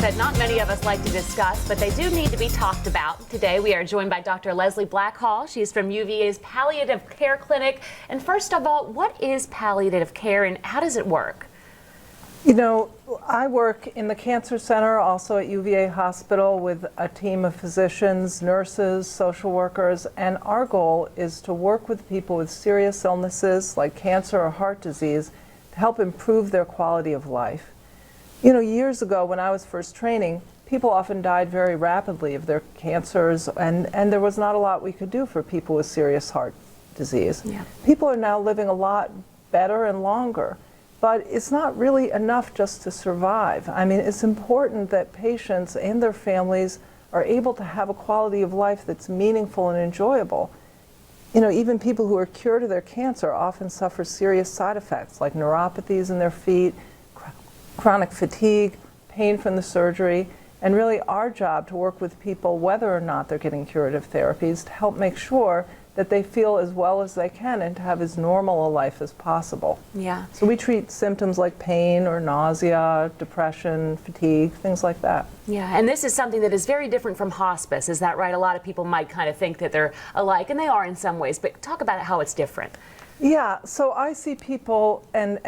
that not many of us like to discuss, but they do need to be talked about. Today we are joined by Dr. Leslie Blackhall. She's from UVA's Palliative Care Clinic. And first of all, what is palliative care and how does it work? You know, I work in the Cancer Center, also at UVA Hospital, with a team of physicians, nurses, social workers, and our goal is to work with people with serious illnesses like cancer or heart disease to help improve their quality of life. You know, years ago when I was first training, people often died very rapidly of their cancers, and there was not a lot we could do for people with serious heart disease. Yeah. People are now living a lot better and longer. But it's not really enough just to survive. I mean, it's important that patients and their families are able to have a quality of life that's meaningful and enjoyable. You know, even people who are cured of their cancer often suffer serious side effects like neuropathies in their feet, chronic fatigue, pain from the surgery, and really our job to work with people whether or not they're getting curative therapies to help make sure that they feel as well as they can and to have as normal a life as possible. Yeah. So we treat symptoms like pain or nausea, depression, fatigue, things like that. Yeah, and this is something that is very different from hospice. Is that right? A lot of people might kind of think that they're alike, and they are in some ways, but talk about how it's different. Yeah, so I see people, and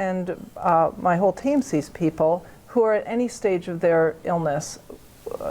my whole team sees people who are at any stage of their illness,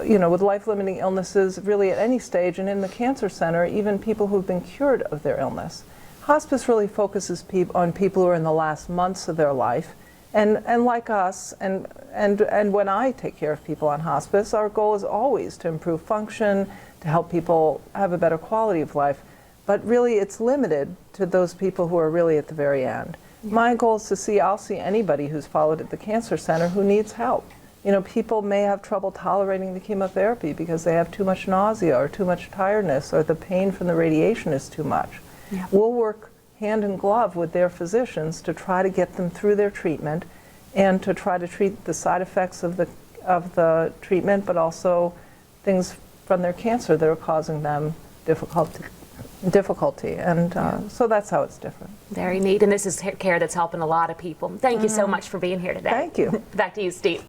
you know, with life-limiting illnesses really at any stage, and in the Cancer Center, even people who've been cured of their illness. Hospice really focuses on people who are in the last months of their life, and like us, and when I take care of people on hospice, our goal is always to improve function, to help people have a better quality of life, but really it's limited to those people who are really at the very end. Yeah. My goal is to see, I'll see anybody who's followed at the Cancer Center who needs help. You know, people may have trouble tolerating the chemotherapy because they have too much nausea or too much tiredness or the pain from the radiation is too much. Yeah. We'll work hand in glove with their physicians to try to get them through their treatment and to try to treat the side effects of the treatment, but also things from their cancer that are causing them difficulty. And so that's how it's different. Very neat. And this is care that's helping a lot of people. Thank you so much for being here today. Thank you. Back to you, Steve.